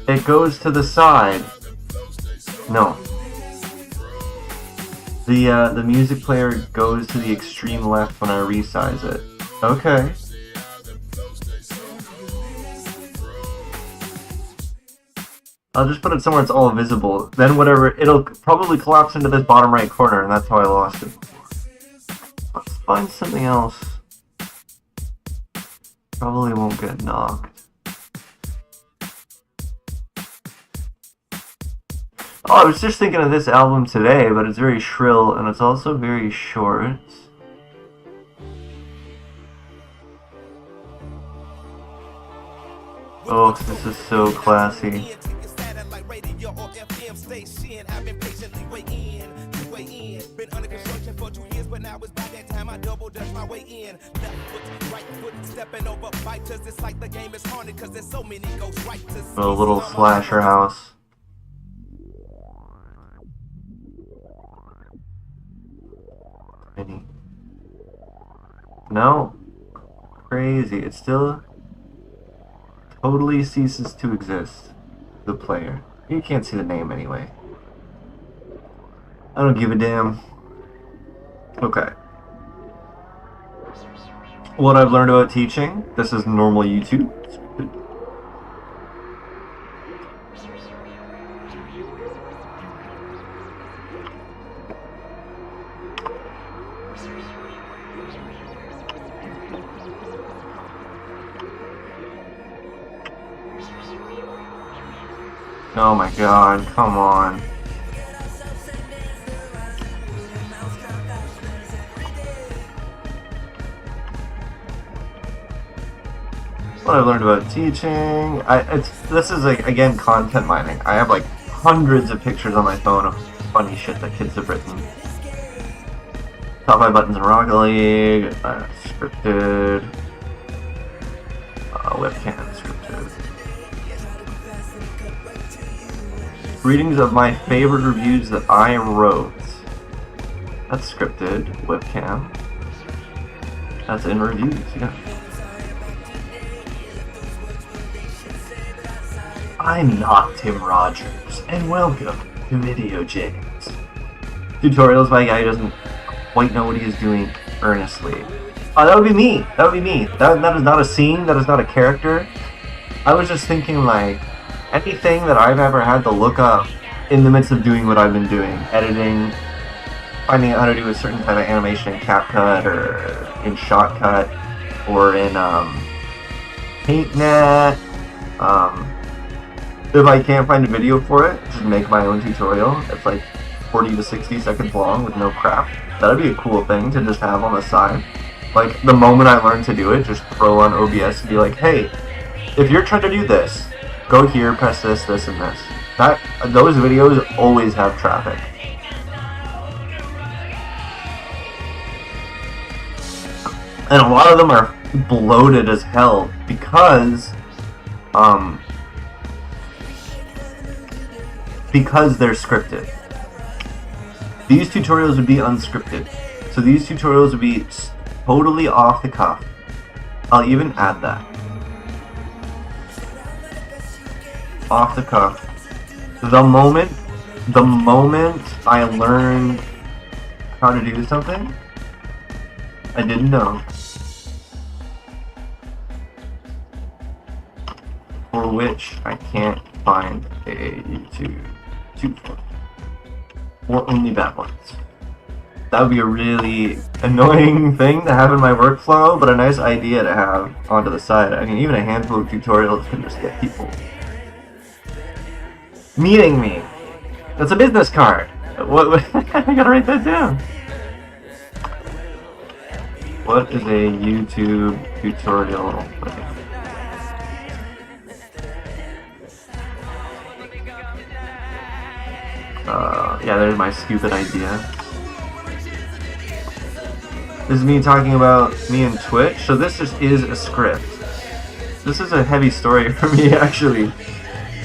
It goes to the side. No. The music player goes to the extreme left when I resize it. Okay. I'll just put it somewhere it's all visible. Then whatever, it'll probably collapse into this bottom right corner, and that's how I lost it before. Let's find something else. Probably won't get knocked. Oh, I was just thinking of this album today, but it's very shrill, and it's also very short. Oh, this is so classy. A little slasher house. No. Crazy. It still totally ceases to exist. The player. You can't see the name anyway. I don't give a damn. Okay. What I've learned about teaching. This is normal YouTube. Oh my god, come on. What I've learned about teaching, this is like, again, content mining. I have like hundreds of pictures on my phone of funny shit that kids have written. Top 5 buttons in Rocket League, scripted, webcam scripted. Readings of my favorite reviews that I wrote. That's scripted, webcam. That's in reviews, yeah. I'm not Tim Rogers, and welcome to Video James. Tutorials by a guy who doesn't quite know what he is doing earnestly. That would be me. That would be me. That is not a scene. That is not a character. I was just thinking, like, anything that I've ever had to look up in the midst of doing what I've been doing. Editing, finding out how to do a certain type of animation in CapCut, or in Shotcut, or in PaintNet. If I can't find a video for it, just make my own tutorial. It's like 40 to 60 seconds long with no crap. That'd be a cool thing to just have on the side. Like, the moment I learn to do it, just throw on OBS and be like, hey, if you're trying to do this, go here, press this, this, and this. Those videos always have traffic. And a lot of them are bloated as hell because they're scripted. These tutorials would be unscripted. So these tutorials would be totally off the cuff. I'll even add that. Off the cuff. The moment I learned how to do something I didn't know, for which I can't find a YouTube tutorial, or only bad ones. That would be a really annoying thing to have in my workflow, but a nice idea to have onto the side. I mean, even a handful of tutorials can just get people meeting me. That's a business card. What? I gotta write that down. What is a YouTube tutorial? Yeah, there's my stupid idea. This is me talking about me and Twitch, so this just is a script. This is a heavy story for me, actually.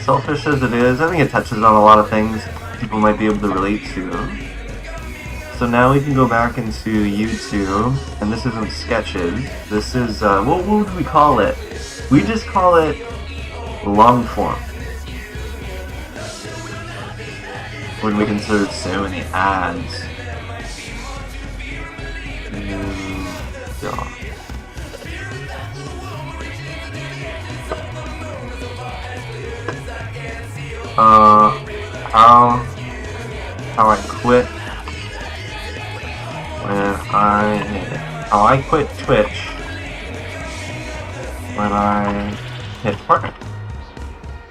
Selfish as it is, I think it touches on a lot of things people might be able to relate to. So now we can go back into YouTube, and this isn't sketches. This is, what would we call it? We just call it long form. When we can serve so many ads. Yeah. How I quit when how I quit Twitch when I hit partner.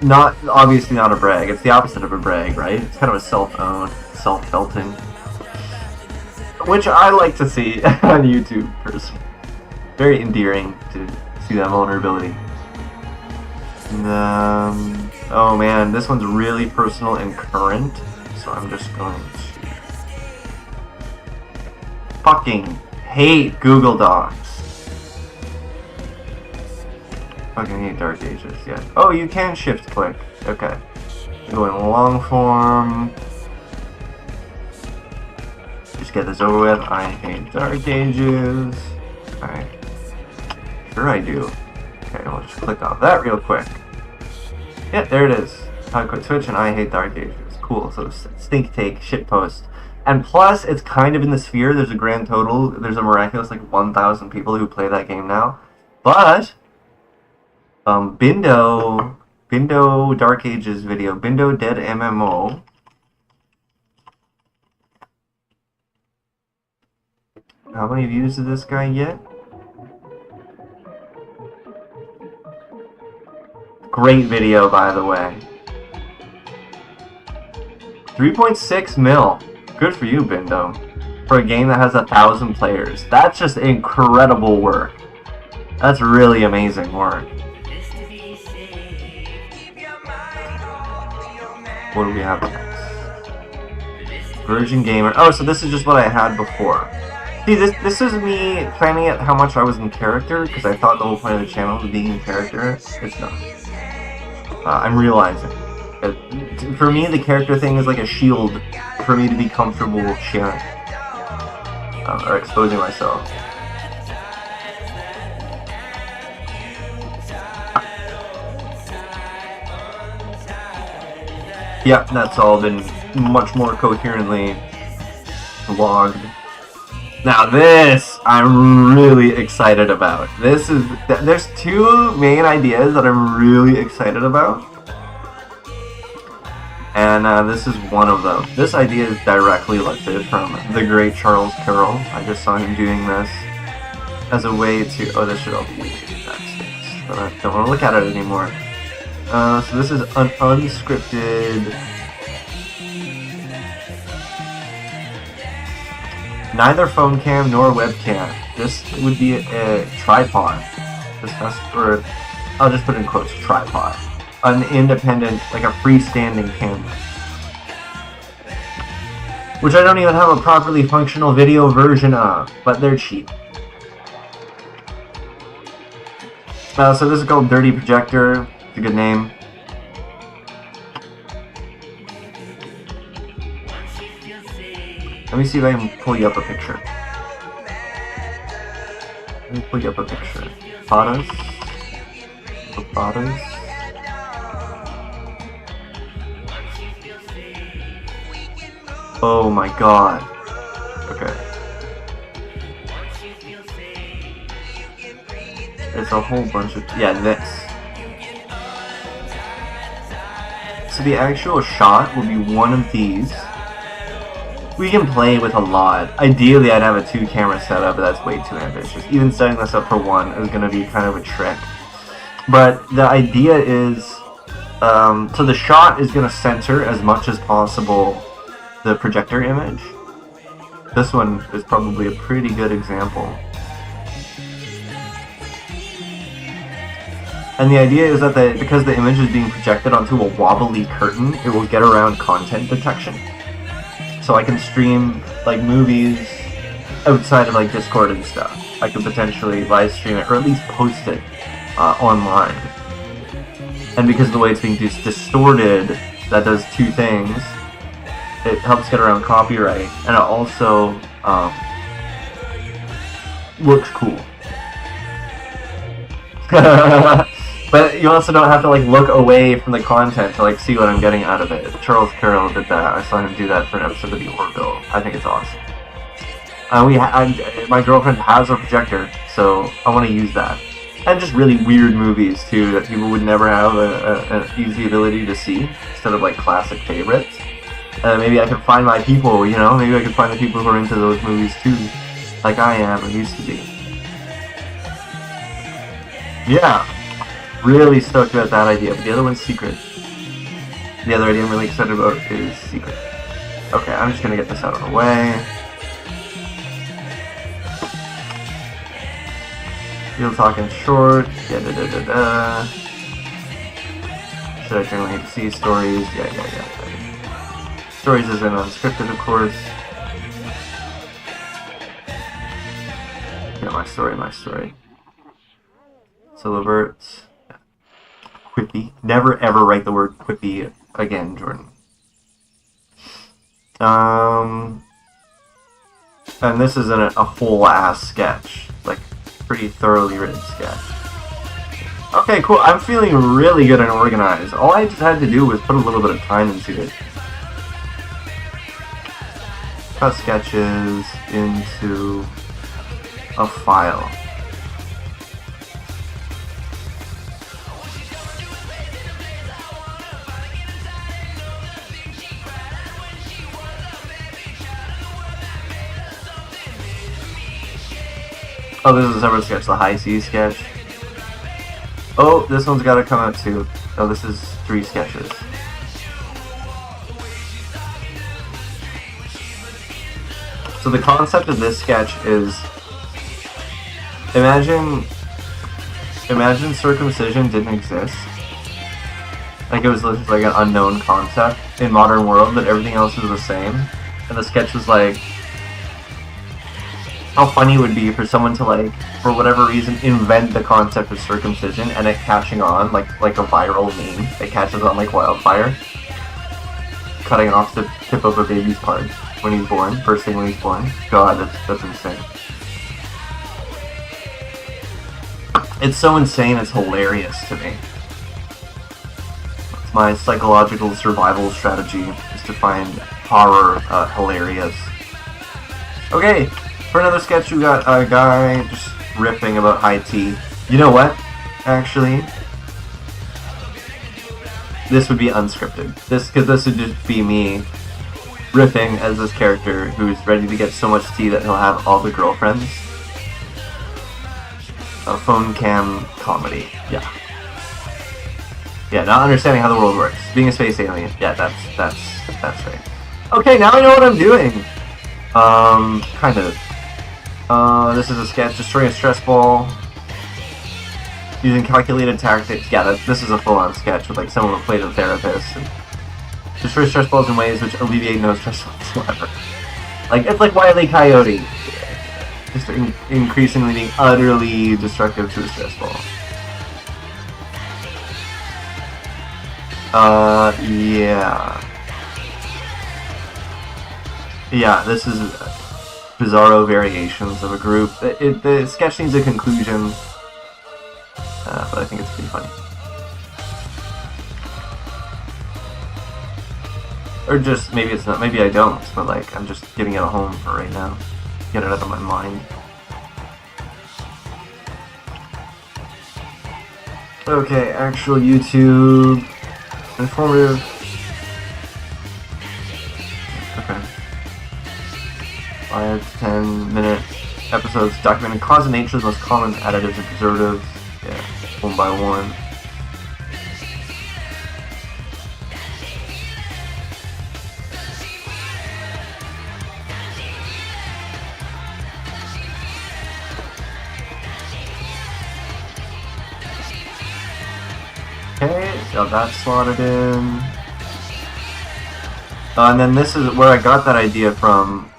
Not obviously not a brag. It's the opposite of a brag, right? It's kind of a self-owned, self-felting, which I like to see on YouTube personally. Very endearing to see that vulnerability. And, oh man, this one's really personal and current, so I'm just going to fucking hate Google Docs. Fucking hate Dark Ages, yeah. Oh, you can shift click. Okay. Going long form. Just get this over with. I hate Dark Ages. Alright. Sure I do. Okay, we'll just click off that real quick. Yeah, there it is. How I quit Twitch and I hate Dark Ages. Cool, so stink take, shitpost. And plus, it's kind of in the sphere. There's a grand total. There's a miraculous, like, 1,000 people who play that game now. But Bindo Dark Ages video, Bindo Dead MMO. How many views did this guy get? Great video, by the way. 3.6 mil. Good for you, Bindo. For a game that has 1,000 players. That's just incredible work. That's really amazing work. What do we have next? Virgin Gamer. Oh, so this is just what I had before. See, this is me planning out how much I was in character, because I thought the whole point of the channel was being in character. It's not. I'm realizing. For me, the character thing is like a shield for me to be comfortable sharing. Or exposing myself. Yeah, that's all been much more coherently logged. Now this, I'm really excited about. There's two main ideas that I'm really excited about. And this is one of them. This idea is directly lifted from the great Charles Carroll. I just saw him doing this as a way to... Oh, this should all be backspace. But I don't want to look at it anymore. So this is an unscripted... Neither phone cam nor webcam. This would be a tripod. Or I'll just put in quotes, tripod. An independent, like a freestanding camera. Which I don't even have a properly functional video version of, but they're cheap. So this is called Dirty Projector. It's a good name. Let me see if I can pull you up a picture. Let me pull you up a picture. Photos. Photos. Oh my god. Okay. It's a whole bunch of... Yeah, this. So the actual shot will be one of these. We can play with a lot. Ideally, I'd have a 2-camera setup, but that's way too ambitious. Even setting this up for one is going to be kind of a trick. But the idea is... so the shot is going to center as much as possible the projector image. This one is probably a pretty good example. And the idea is that because the image is being projected onto a wobbly curtain, it will get around content detection. So I can stream like movies outside of like Discord and stuff. I could potentially live stream it or at least post it online. And because of the way it's being distorted, that does two things. it helps get around copyright, and it also looks cool. But you also don't have to like look away from the content to like see what I'm getting out of it. Charles Carroll did that. I saw him do that for an episode of The Orville. I think it's awesome. My girlfriend has a projector, so I want to use that. And just really weird movies too that people would never have an easy ability to see instead of like classic favorites. Maybe I could find my people, you know. Maybe I could find the people who are into those movies too, like I am or used to be. Yeah, really stoked about that idea. But the other one's secret. The other idea I'm really excited about is secret. Okay, I'm just gonna get this out of the way. Real talking short. Should I generally hate to see stories? Yeah. Stories isn't unscripted, of course. Yeah, my story. Solo verts. Quippy. Never ever write the word quippy again, Jordan. And this isn't a full ass sketch. Like, pretty thoroughly written sketch. Okay, cool. I'm feeling really good and organized. All I just had to do was put a little bit of time into it. Cut sketches into a file. Oh, this is a separate sketch, the high C sketch. Oh, this one's gotta come out too. Oh, this is 3 sketches. So the concept of this sketch is, imagine circumcision didn't exist. Like it was like an unknown concept in modern world, but everything else was the same. And the sketch was like, how funny it would be for someone to like, for whatever reason, invent the concept of circumcision and it catching on like a viral meme. It catches on like wildfire. Cutting off the tip of a baby's part when he's born, first thing when he's born. God, that's insane. It's so insane, it's hilarious to me. It's my psychological survival strategy, is to find horror hilarious. Okay, for another sketch we got a guy just ripping about high tea. You know what? Actually, this would be unscripted. This would just be me riffing as this character who's ready to get so much tea that he'll have all the girlfriends. A phone cam comedy. Yeah. Yeah, not understanding how the world works. Being a space alien. Yeah, that's right. Okay, now I know what I'm doing. Kind of. This is a sketch, destroying a stress ball. Using calculated tactics. Yeah, this is a full-on sketch with like someone who played a therapist. And destroy stress balls in ways which alleviate no stress whatsoever. Like, it's like Wile E. Coyote. Just increasingly being utterly destructive to a stress ball. Yeah. Yeah, this is bizarro variations of a group. The sketch needs a conclusion, but I think it's pretty funny. Or just, maybe it's not, maybe I don't, but like, I'm just getting it at home for right now. Get it out of my mind. Okay, actual YouTube. Informative. Okay. 5 to 10 minute episodes documenting cause and nature of the most common additives and preservatives. Yeah, one by one. Okay, got that slotted in. And then this is where I got that idea from.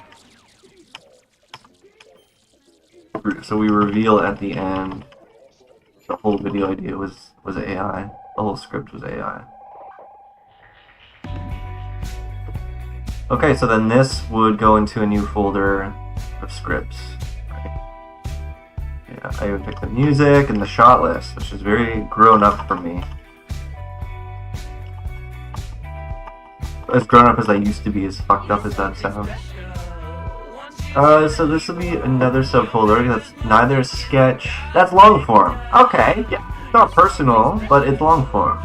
So we reveal at the end the whole video idea was AI. The whole script was AI. Okay, so then this would go into a new folder of scripts. Yeah, I would pick the music and the shot list, which is very grown up for me. As grown up as I used to be, as fucked up as that sounds. So this will be another subfolder that's neither sketch. That's long form. Okay, yeah, it's not personal, but it's long form.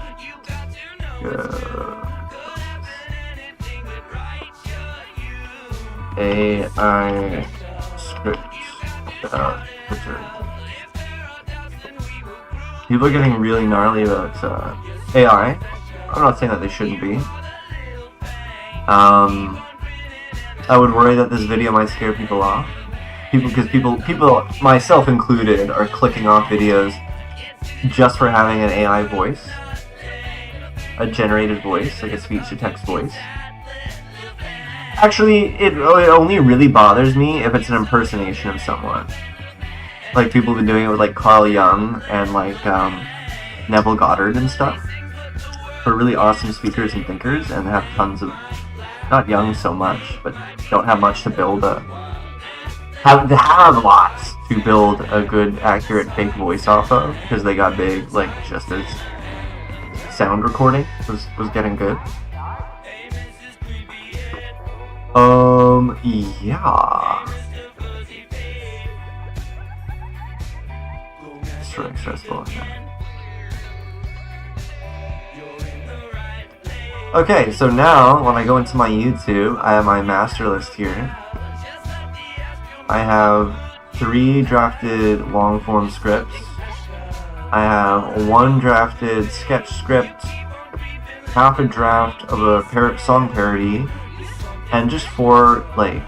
AI script. People are getting really gnarly about AI. I'm not saying that they shouldn't be. I would worry that this video might scare people off. Because people, myself included, are clicking off videos just for having an AI voice. A generated voice, like a speech-to-text voice. Actually, it only really bothers me if it's an impersonation of someone. Like people have been doing it with like Carl Jung and like Neville Goddard and stuff. For really awesome speakers and thinkers, and have tons of, not young so much, but don't have much to build have lots to build a good, accurate fake voice off of, because they got big, like, just as sound recording was getting good. Yeah. It's really stressful. Okay, so now when I go into my YouTube, I have my master list here. I have 3 drafted long form scripts. I have 1 drafted sketch script, half a draft of a song parody, and just 4 like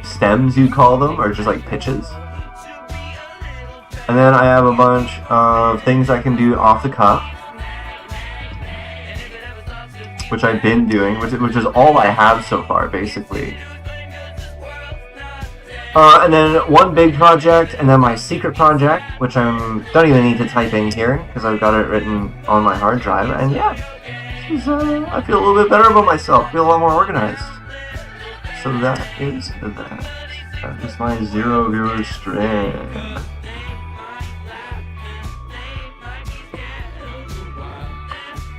stems, you'd call them, or just like pitches. And then I have a bunch of things I can do off the cuff, which I've been doing, which is all I have so far, basically. And then 1 big project, and then my secret project, which I don't even need to type in here, because I've got it written on my hard drive. And yeah, I feel a little bit better about myself, I feel a lot more organized. So that is that. That is my 0 viewer stream.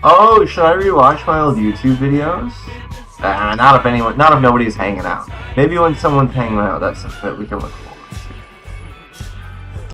Oh, should I rewatch my old YouTube videos? Not if nobody's hanging out. Maybe when someone's hanging out, that's something that we can look for.